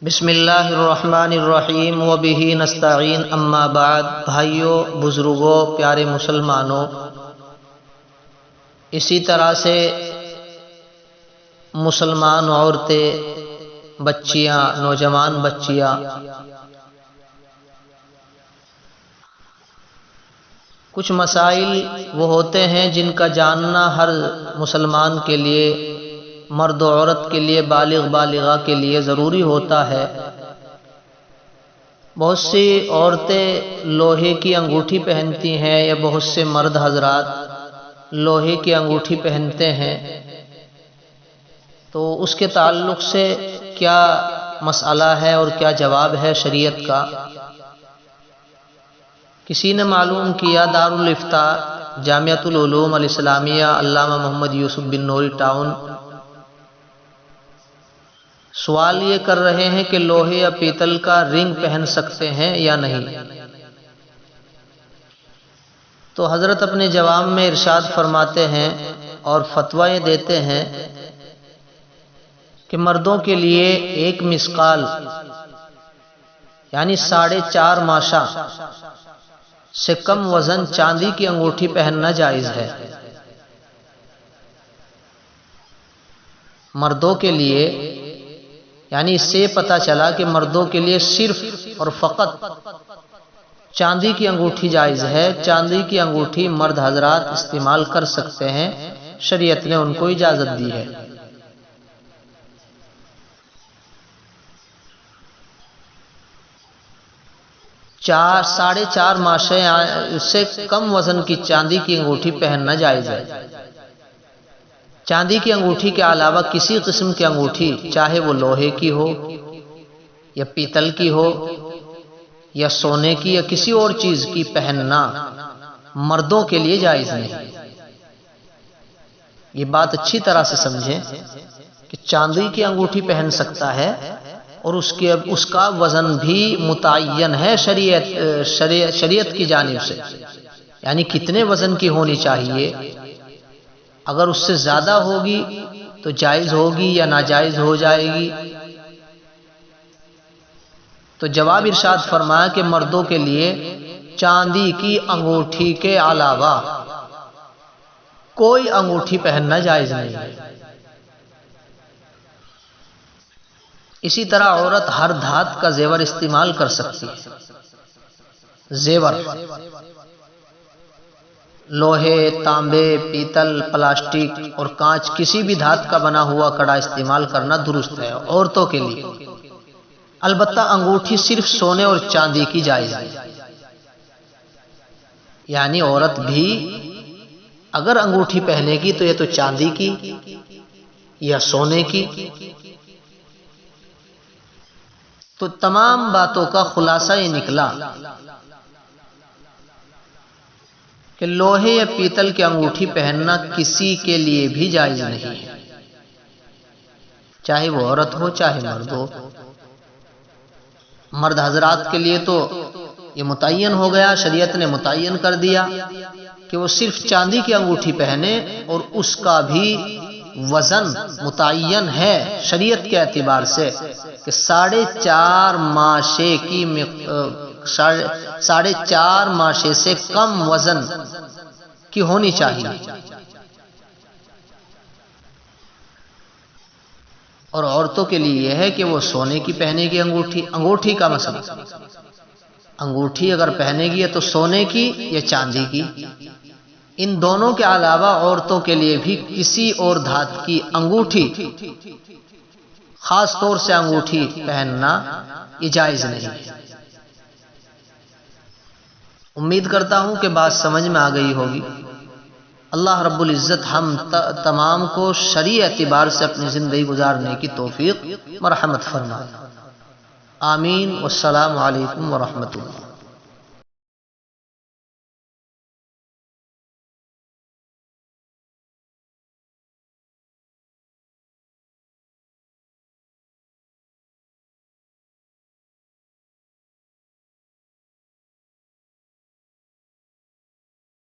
بسم اللہ الرحمن الرحیم وبہ نستعین اما بعد۔ بھائیوں، بزرگوں، پیارے مسلمانوں، اسی طرح سے مسلمان عورتیں، بچیاں، نوجوان بچیاں کچھ مسائل وہ ہوتے ہیں جن کا جاننا ہر مسلمان کے لیے، مرد و عورت کے لیے، بالغ بالغہ کے لیے ضروری ہوتا ہے۔ بہت سی عورتیں لوہے کی انگوٹھی پہنتی ہیں یا بہت سے مرد حضرات لوہے کی انگوٹھی پہنتے ہیں، تو اس کے تعلق سے کیا مسئلہ ہے اور کیا جواب ہے شریعت کا؟ کسی نے معلوم کیا، دارالافتاء جامعۃ العلوم الاسلامیہ علامہ محمد یوسف بن نوری ٹاؤن سوال یہ کر رہے ہیں کہ لوہے یا پیتل کا رنگ پہن سکتے ہیں یا نہیں؟ تو حضرت اپنے جواب میں ارشاد فرماتے ہیں اور فتوی دیتے ہیں کہ مردوں کے لیے 1 مسقال یعنی 4.5 ماشا سے کم وزن چاندی کی انگوٹھی پہننا جائز ہے۔ مردوں کے لیے، یعنی اس سے پتہ چلا کہ مردوں کے لیے صرف اور فقط چاندی کی انگوٹھی جائز ہے۔ چاندی کی انگوٹھی مرد حضرات استعمال کر سکتے ہیں، شریعت نے ان کو اجازت دی ہے۔ ساڑھے 4 ماشے سے کم وزن کی چاندی کی انگوٹھی پہننا جائز ہے۔ چاندی کی انگوٹھی کے علاوہ کسی قسم کی انگوٹھی، چاہے وہ لوہے کی ہو یا پیتل کی ہو یا سونے کی یا کسی اور چیز کی، پہننا مردوں کے لیے جائز نہیں۔ یہ بات اچھی طرح سے سمجھیں کہ چاندی کی انگوٹھی پہن سکتا ہے اور اس کا وزن بھی متعین ہے شریعت کی جانب سے، یعنی کتنے وزن کی ہونی چاہیے۔ اگر اس سے زیادہ ہوگی تو جائز ہوگی یا ناجائز ہو جائے گی؟ تو جواب ارشاد فرمایا کہ مردوں کے لیے چاندی کی انگوٹھی کے علاوہ کوئی انگوٹھی پہننا جائز نہیں ہے۔ اسی طرح عورت ہر دھات کا زیور استعمال کر سکتی ہے۔ زیور لوہے، تانبے، پیتل، پلاسٹک اور کانچ، کسی بھی دھات کا بنا ہوا کڑا استعمال کرنا درست ہے عورتوں کے لیے۔ البتہ انگوٹھی صرف سونے اور چاندی کی جائز ہے، یعنی عورت بھی اگر انگوٹھی پہنے گی تو یہ تو چاندی کی یا سونے کی۔ تو تمام باتوں کا خلاصہ یہ نکلا کہ لوہے یا پیتل کی انگوٹھی پہننا کسی کے لیے بھی جائز نہیں ہے، چاہے وہ عورت ہو چاہے مرد ہو۔ مرد حضرات کے لیے تو یہ متعین ہو گیا، شریعت نے متعین کر دیا کہ وہ صرف چاندی کی انگوٹھی پہنے، اور اس کا بھی وزن متعین ہے شریعت کے اعتبار سے کہ 4.5 ماشے کی 4.5 ماشے سے کم وزن کی ہونی چاہیے۔ اور عورتوں کے لیے یہ ہے کہ وہ سونے کی پہنے گی انگوٹھی کا مسئلہ، انگوٹھی اگر پہنے گی تو سونے کی یا چاندی کی۔ ان دونوں کے علاوہ عورتوں کے لیے بھی کسی اور دھات کی انگوٹھی، خاص طور سے انگوٹھی پہننا جائز نہیں ہے۔ امید کرتا ہوں کہ بات سمجھ میں آ گئی ہوگی۔ اللہ رب العزت ہم تمام کو شرعی اعتبار سے اپنی زندگی گزارنے کی توفیق مرحمت فرمائے۔ آمین۔ والسلام علیکم ورحمۃ اللہ۔